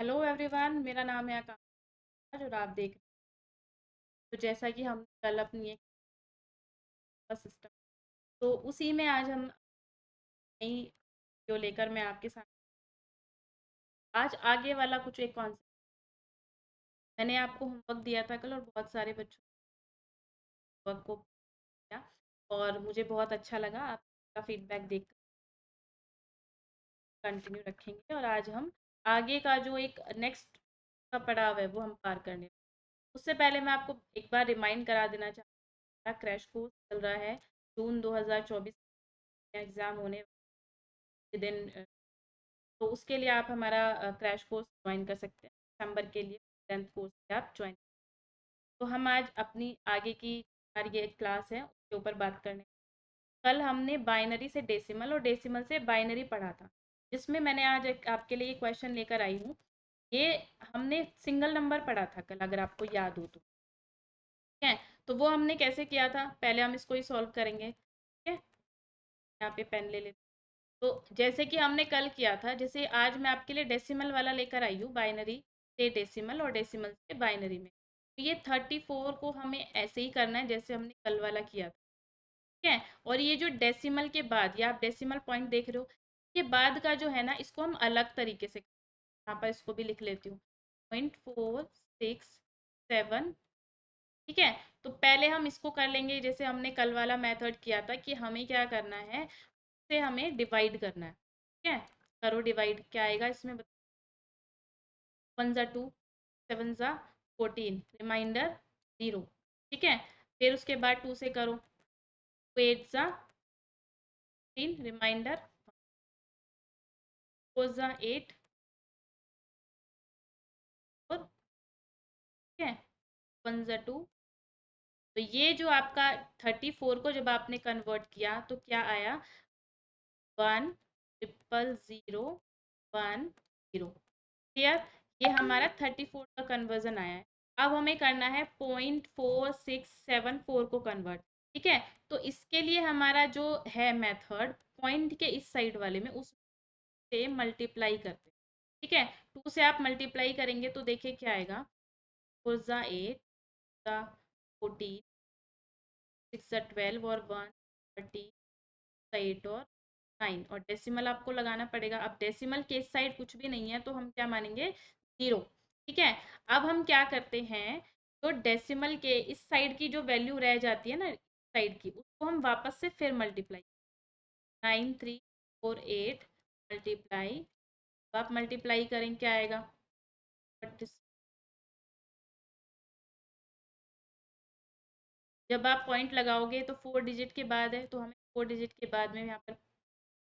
Hello everyone, मेरा नाम है आकाश और आप देख रहे हैं। तो जैसा कि हम कल अपनी एक सिस्टम, तो उसी में आज हम नई वीडियो लेकर मैं आपके साथ आज आगे वाला कुछ एक कॉन्सेप्ट मैंने आपको होमवर्क दिया था कल और बहुत सारे बच्चों ने वर्क को किया और मुझे बहुत अच्छा लगा। आपका फीडबैक देख कंटिन्यू रखेंगे और आज हम आगे का जो एक नेक्स्ट का पड़ाव है वो हम पार करने। उससे पहले मैं आपको एक बार रिमाइंड करा देना चाहूँगा, क्रैश कोर्स चल रहा है जून 2024 एग्ज़ाम होने के दिन। तो उसके लिए आप हमारा क्रैश कोर्स ज्वाइन कर सकते हैं। दिसंबर के लिए 10th कोर्स से आप ज्वाइन। तो हम आज अपनी आगे की हमारी ये क्लास है उसके ऊपर बात करने। कल हमने बाइनरी से डेसिमल और डेसिमल से बाइनरी पढ़ा था, जिसमें मैंने आज एक आपके लिए क्वेश्चन लेकर आई हूँ। ये हमने सिंगल नंबर पढ़ा था कल, अगर आपको याद हो तो। ठीक है, तो वो हमने कैसे किया था, पहले हम इसको ही सॉल्व करेंगे। ठीक है, यहाँ पे पेन ले लेते। तो जैसे कि हमने कल किया था, जैसे आज मैं आपके लिए डेसिमल वाला लेकर आई हूँ, बाइनरी से डेसिमल और डेसिमल से बाइनरी में। तो ये 34 को हमें ऐसे ही करना है जैसे हमने कल वाला किया था। ठीक है, और ये जो डेसिमल के बाद, ये आप डेसिमल पॉइंट देख रहे हो, के बाद का जो है ना, इसको हम अलग तरीके से, यहाँ पर इसको भी लिख लेती हूँ, 0.467। ठीक है, तो पहले हम इसको कर लेंगे जैसे हमने कल वाला मेथड किया था, कि हमें क्या करना है, से हमें डिवाइड करना है। ठीक है, करो डिवाइड, क्या आएगा इसमें, 1 ज़ा 2, 7 ज़ा 14, रिमाइंडर 0। ठीक है, फिर उसके बाद 2 से करो, 8 ज़ा 3, रिमाइंडर 4 ज़ा 8 और ठीक है 1 ज़ा 2। तो ये जो आपका 34 को जब आपने कन्वर्ट किया तो क्या आया, 1,000,1,000। क्लियर, ये हमारा 34 का कन्वर्जन आया है। अब हमें करना है 0.4674 को कन्वर्ट। ठीक है, तो इसके लिए हमारा जो है मेथड, पॉइंट के इस साइड वाले में उससे मल्टीप्लाई करते हैं। ठीक है, 2 से आप मल्टीप्लाई करेंगे तो देखिए क्या आएगा, 4 ज़ा 8 ज़ा 14, 6 ज़ा 12 और 1 30, 8 और 9, और डेसिमल आपको लगाना पड़ेगा। अब डेसिमल के इस साइड कुछ भी नहीं है तो हम क्या मानेंगे, 0। ठीक है, अब हम क्या करते हैं, तो डेसिमल के इस साइड की जो वैल्यू रह जाती है ना, साइड की, उसको हम वापस से फिर मल्टीप्लाई, 9348 मल्टीप्लाई, आप मल्टीप्लाई करें क्या आएगा, 36। जब आप पॉइंट लगाओगे तो 4 डिजिट के बाद है, तो हमें 4 डिजिट के बाद में यहाँ पर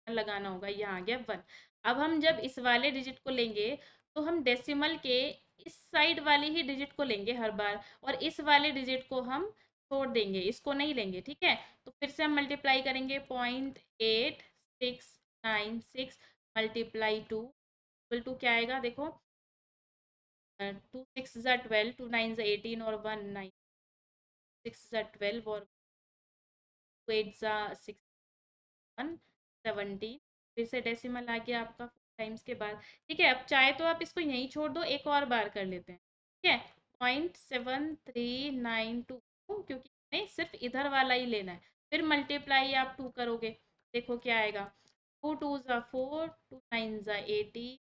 लगाना होगा, यहाँ आ गया 1। अब हम जब इस वाले डिजिट को लेंगे तो हम डेसिमल के इस साइड वाली ही डिजिट को लेंगे हर बार, और इस वाले डिजिट को हम छोड़ देंगे, इसको नहीं लेंगे। ठीक है, तो फिर से हम मल्टीप्लाई करेंगे, 0.8696 मल्टीप्लाई 2 इक्वल टू क्या आएगा, देखो, 2 6 ज़ा 12, 2 9 ज़ा 18 और 1 9, 6 ज़ा 12 और 8 ज़ा 1 17। फिर से डेसिमल आ गया आपका 4 टाइम्स के बाद। ठीक है, अब चाहे तो आप इसको यहीं छोड़ दो, एक और बार कर लेते हैं। ठीक है, 0.7392, क्योंकि हमें सिर्फ इधर वाला ही लेना है। फिर मल्टीप्लाई आप 2 करोगे, देखो क्या आएगा, 2 2 ज़ा 4, 2 9 ज़ा 80,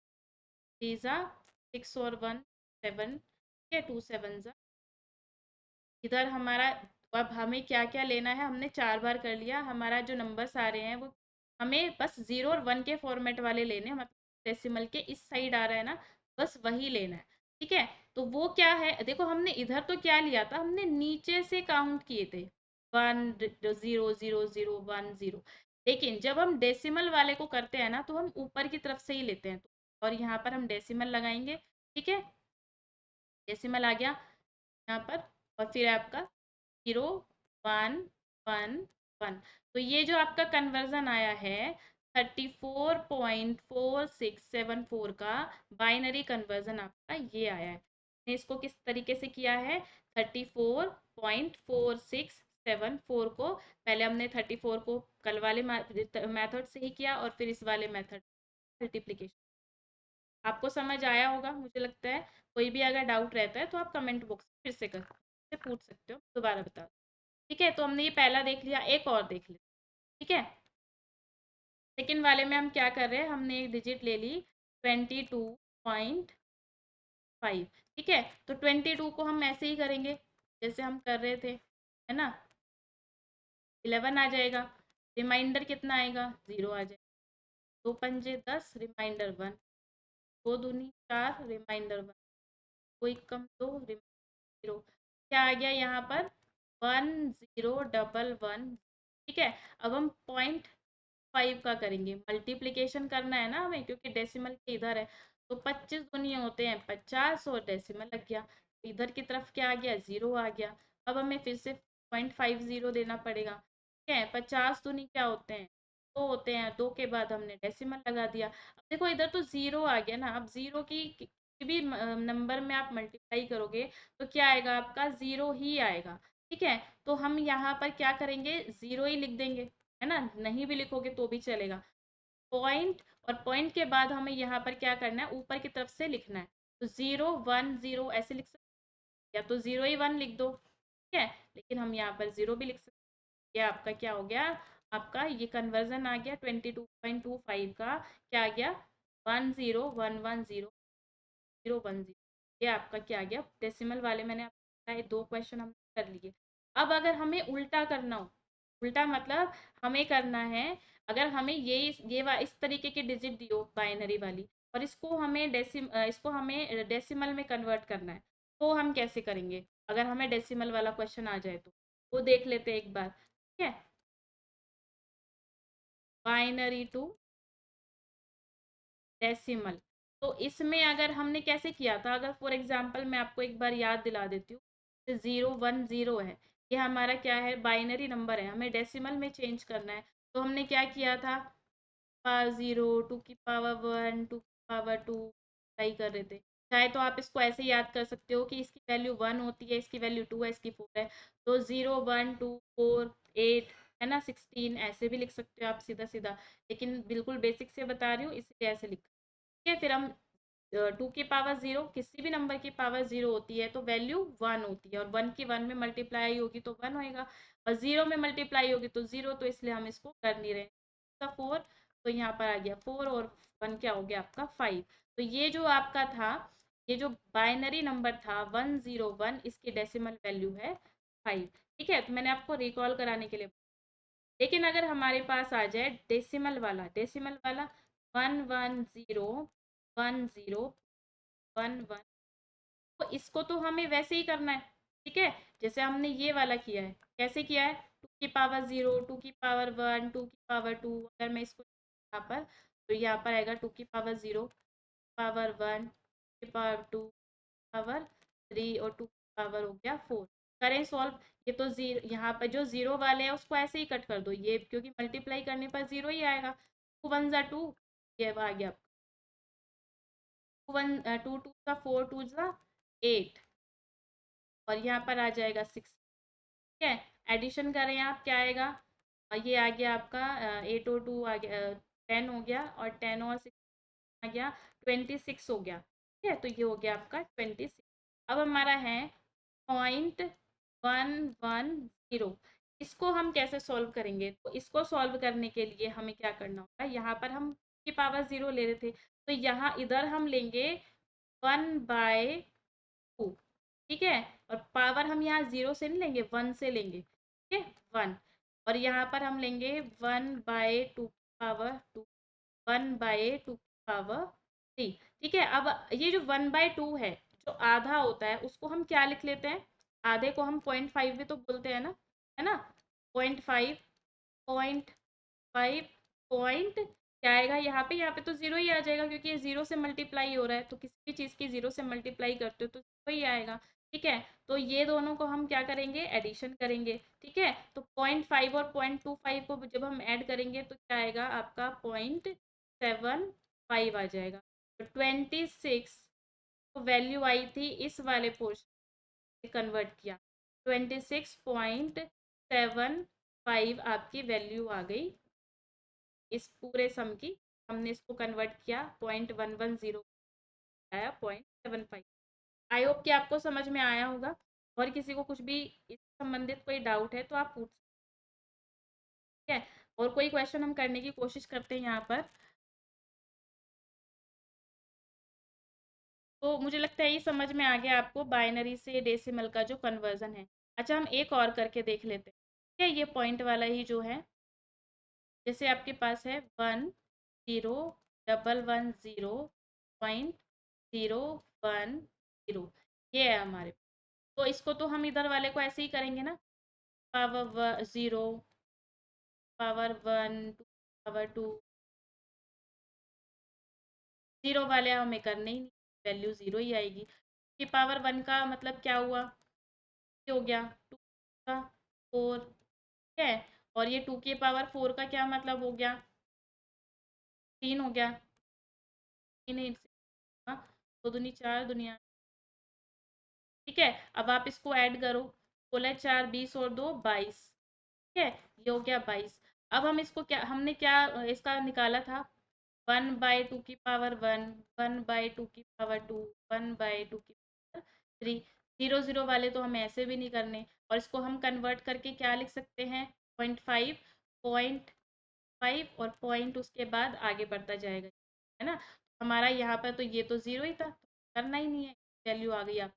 3 ज़ा 6 और 1 7। ठीक है, 2 7 ज़ा, इधर हमारा, अब हमें क्या क्या लेना है, हमने 4 बार कर लिया। हमारा जो नंबर्स आ रहे हैं वो हमें बस 0 और 1 के फॉर्मेट वाले लेने हैं, मतलब डेसिमल के इस साइड आ रहा है ना, बस वही लेना है। ठीक है, तो वो क्या है, देखो हमने इधर तो क्या लिया था, हमने नीचे से काउंट किए थे, 1 0 0 0 1 0। लेकिन जब हम डेसिमल वाले को करते हैं ना, तो हम ऊपर की तरफ से ही लेते हैं, और यहाँ पर हम डेसिमल लगाएंगे। ठीक है, डेसिमल आ गया यहाँ पर, और फिर आपका 0 1 1 1। तो ये जो आपका कन्वर्जन आया है 34.4674 का, बाइनरी कन्वर्जन आपका ये आया है। ने इसको किस तरीके से किया है, 34.4674 को, पहले हमने 34 को कल वाले मेथड से ही किया और फिर इस वाले मेथड मल्टीप्लीकेशन। आपको समझ आया होगा मुझे लगता है। कोई भी अगर डाउट रहता है तो आप कमेंट बॉक्स में फिर से पूछ सकते हो, दोबारा बता दो। ठीक है, तो हमने ये पहला देख लिया, एक और देख लिया। ठीक है, सेकंड वाले में हम क्या कर रहे हैं, हमने एक डिजिट ले ली 22.5। ठीक है, तो 22 को हम ऐसे ही करेंगे जैसे हम कर रहे थे, है ना। 11 आ जाएगा, रिमाइंडर कितना आएगा, 0 आ जाएगा। दो पंजे 10, रिमाइंडर 1। दो दूनी 4, रिमाइंडर 1। कोई कम, 2, रिमाइंडर 0। क्या आ गया यहाँ पर, 1011। ठीक है, अब हम 0.5 का करेंगे, मल्टीप्लीकेशन करना है ना हमें, क्योंकि डेसिमल के इधर है। तो 25 दूनी होते हैं 50, और डेसिमल लग गया, इधर की तरफ क्या आ गया, 0 आ गया। अब हमें फिर से 0.50 देना पड़ेगा। ठीक है, 50 दूनी क्या होते हैं, 2 होते हैं, 2 के बाद हमने डेसिमल लगा दिया। अब देखो इधर तो 0 आ गया ना, अब 0 की किसी भी नंबर में आप मल्टीप्लाई करोगे तो क्या आएगा, आपका 0 ही आएगा। ठीक है, तो हम यहाँ पर क्या करेंगे, 0 ही लिख देंगे, है ना, नहीं भी लिखोगे तो भी चलेगा। पॉइंट, और पॉइंट के बाद हमें यहाँ पर क्या करना है, ऊपर की तरफ से लिखना है। तो 0 1 0 ऐसे लिख सकते हैं, या तो 0 ही 1 लिख दो। ठीक है, लेकिन हम यहाँ पर 0 भी लिख सकते हैं। ये आपका क्या हो गया, आपका ये कन्वर्जन आ गया 22.25 का, क्या आ गया, 10 1 1 0 0 1 0। ये आपका क्या आ गया, डेसिमल वाले मैंने आपको बताए, दो क्वेश्चन हम कर लिए। अब अगर हमें उल्टा करना हो, उल्टा मतलब हमें करना है, अगर हमें इस तरीके की डिजिट दी हो बाइनरी वाली, और इसको हमें डेसिमल में कन्वर्ट करना है, तो हम कैसे करेंगे, अगर हमें डेसिमल वाला क्वेश्चन आ जाए तो वो देख लेते हैं एक बार। ठीक है, बाइनरी टू डेसिमल। तो इसमें अगर हमने कैसे किया था, अगर फॉर एग्जांपल मैं आपको एक बार याद दिला देती हूँ, 0 1 0 है, ये हमारा क्या है, बाइनरी नंबर है, हमें डेसिमल में चेंज करना है। तो हमने क्या किया था, पावर 0, 2 की पावर 1, 2 की पावर 2 ट्राई कर रहे थे। चाहे तो आप इसको ऐसे याद कर सकते हो कि इसकी वैल्यू 1 होती है, इसकी वैल्यू 2 है, इसकी 4 है। तो 0 1 2 4 8, है ना, 16, ऐसे भी लिख सकते हो आप सीधा सीधा, लेकिन बिल्कुल बेसिक से बता रही हूँ इसलिए ऐसे लिख। ठीक है, फिर हम 2 की पावर 0, किसी भी नंबर की पावर 0 होती है तो वैल्यू 1 होती है, और 1 की 1 में मल्टीप्लाई होगी तो 1 होएगा, और 0 में मल्टीप्लाई होगी तो 0, तो इसलिए हम इसको कर नहीं रहे। 4, तो यहाँ पर आ गया 4, और 1 क्या हो गया आपका 5। तो ये जो आपका था, ये जो बाइनरी नंबर था 1 0 1, इसकी डेसिमल वैल्यू है 5। ठीक है, तो मैंने आपको रिकॉल कराने के लिए। लेकिन अगर हमारे पास आ जाए डेसिमल वाला, डेसिमल वाला 1 1 0 1 0 1 1, तो इसको तो हमें वैसे ही करना है। ठीक है, जैसे हमने ये वाला किया है, कैसे किया है, 2 की पावर 0, 2 की पावर 1, 2 की पावर 2। अगर मैं इसको यहाँ पर, तो यहाँ पर आएगा 2 की पावर 0, पावर 1, की पावर 2, पावर 3, और 2 की पावर हो गया 4। करें सॉल्व। ये तो जीरो, यहाँ पर जो 0 वाले हैं उसको ऐसे ही कट कर दो, ये क्योंकि मल्टीप्लाई करने पर 0 ही आएगा। 2 1 2, ये आ गया 2 2 4 और यहाँ पर आ जाएगा 6। ठीक है, एडिशन करें आप, क्या आएगा, ये आ गया आपका 8 और 2 आ गया, 10 हो गया, और 10 और 6 आ गया, 26 हो गया। ठीक है, तो ये हो गया आपका 26। अब हमारा है 0.1 1 0। इसको हम कैसे सॉल्व करेंगे, तो इसको सॉल्व करने के लिए हमें क्या करना होगा, यहाँ पर हम की पावर 0 ले रहे थे, तो यहाँ इधर हम लेंगे 1/2। ठीक है, और पावर हम यहाँ 0 से नहीं लेंगे, 1 से लेंगे। ठीक है, 1, और यहाँ पर हम लेंगे 1/2 की पावर 2, 1/2 की पावर 3। ठीक है, अब ये जो 1/2 है, जो आधा होता है, उसको हम क्या लिख लेते हैं, आधे को हम 0.5 भी तो बोलते हैं ना, है ना। 0.5, 0.5, पॉइंट क्या आएगा यहाँ पे, यहाँ पे तो 0 ही आ जाएगा, क्योंकि ये 0 से मल्टीप्लाई हो रहा है, तो किसी भी चीज़ की 0 से मल्टीप्लाई करते हो तो 0 ही आएगा। ठीक है, तो ये दोनों को हम क्या करेंगे, एडिशन करेंगे। ठीक है, तो 0.5 और 0.25 को जब हम ऐड करेंगे तो क्या आएगा आपका, 0.75 आ जाएगा। तो 26 वैल्यू आई थी इस वाले पोर्शन से कन्वर्ट किया, 26.75 आपकी वैल्यू आ गई इस पूरे सम की। हमने इसको कन्वर्ट किया 0.110 आया 0.75। आई होप कि आपको समझ में आया होगा। और किसी को कुछ भी इस संबंधित कोई डाउट है तो आप पूछ सकते हैं। और कोई क्वेश्चन हम करने की कोशिश करते हैं यहाँ पर। तो मुझे लगता है ये समझ में आ गया आपको बाइनरी से डेसिमल का जो कन्वर्जन है। अच्छा, हम एक और करके देख लेते हैं। क्या ये पॉइंट वाला ही जो है, जैसे आपके पास है 1 0 1 1 0.010, ये है हमारे। तो इसको तो हम इधर वाले को ऐसे ही करेंगे ना, पावर 0, पावर 1, पावर 2, जीरो वाले हमें करने ही नहीं, वैल्यू जीरो ही आएगी। कि पावर 1 का मतलब क्या हुआ, ये हो गया 2 का 4, ठीक है। और ये 2 की पावर 4 का क्या मतलब हो गया, 3 हो गया। 3 दो दूनी 4 दुनिया, ठीक है। अब आप इसको ऐड करो, 16 4 20 और 2 22, ठीक है। ये हो गया 22। अब हम इसको क्या, हमने क्या इसका निकाला था, 1/2 की पावर 1, 1/2 की पावर 2, 1/2 की पावर 3। जीरो जीरो वाले तो हमें ऐसे भी नहीं करने, और इसको हम कन्वर्ट करके क्या लिख सकते हैं, 0.5, 0.5 और पॉइंट उसके बाद आगे बढ़ता जाएगा, है ना। हमारा यहाँ पर तो ये तो जीरो ही था, करना ही नहीं है, वैल्यू आ गई आप।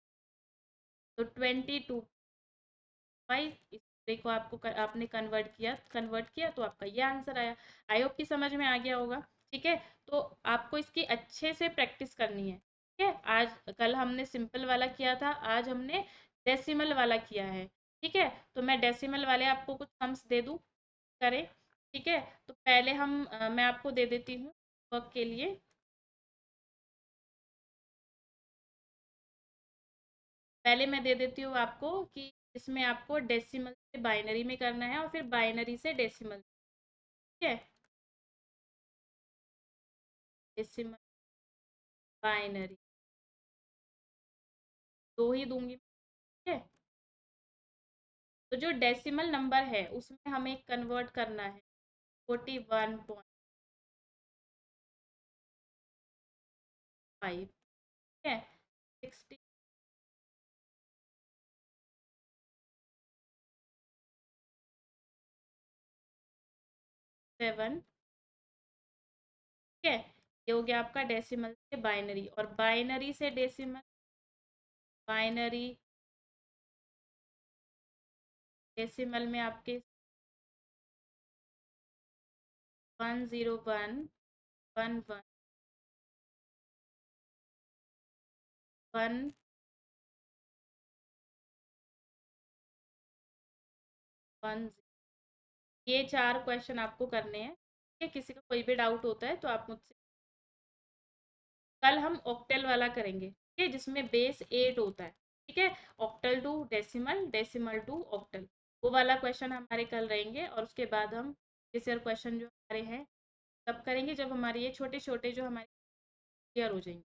तो 22 इस पूरे को आपको आपने कन्वर्ट किया तो आपका ये आंसर आया। आई होप कि समझ में आ गया होगा, ठीक है। तो आपको इसकी अच्छे से प्रैक्टिस करनी है, ठीक है। आज कल हमने सिंपल वाला किया था, आज हमने डेसिमल वाला किया है, ठीक है। तो मैं डेसिमल वाले आपको कुछ सम्स दे दूँ, करें, ठीक है। तो पहले मैं आपको दे देती हूँ वर्क के लिए। पहले मैं दे देती हूँ आपको कि इसमें आपको डेसिमल से बाइनरी में करना है और फिर बाइनरी से डेसिमल, ठीक है। डेसिमल, बाइनरी, दो ही दूंगी, ठीक है। तो जो डेसिमल नंबर है उसमें हमें कन्वर्ट करना है 41.5, ठीक है। 67, ठीक है। ये हो गया आपका डेसिमल से बाइनरी, और बाइनरी से डेसिमल, बाइनरी डेसिमल में आपके 101 11 1, ये 4 क्वेश्चन आपको करने हैं, ठीक है। किसी का कोई भी डाउट होता है तो आप मुझसे, कल हम ऑक्टेल वाला करेंगे, ठीक है, जिसमें बेस 8 होता है, ठीक है। Octal to decimal, decimal to octal, वो वाला क्वेश्चन हमारे कल रहेंगे। और उसके बाद हम जैसे क्वेश्चन जो हमारे हैं तब करेंगे जब हमारे ये छोटे छोटे जो हमारे क्लियर हो जाएंगे,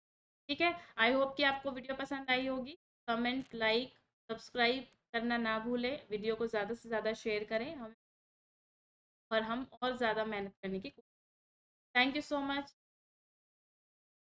ठीक है। आई होप कि आपको वीडियो पसंद आई होगी। कमेंट, लाइक, सब्सक्राइब करना ना भूलें, वीडियो को ज़्यादा से ज़्यादा शेयर करें हम, और हम और ज़्यादा मेहनत करने की। Thank you so much.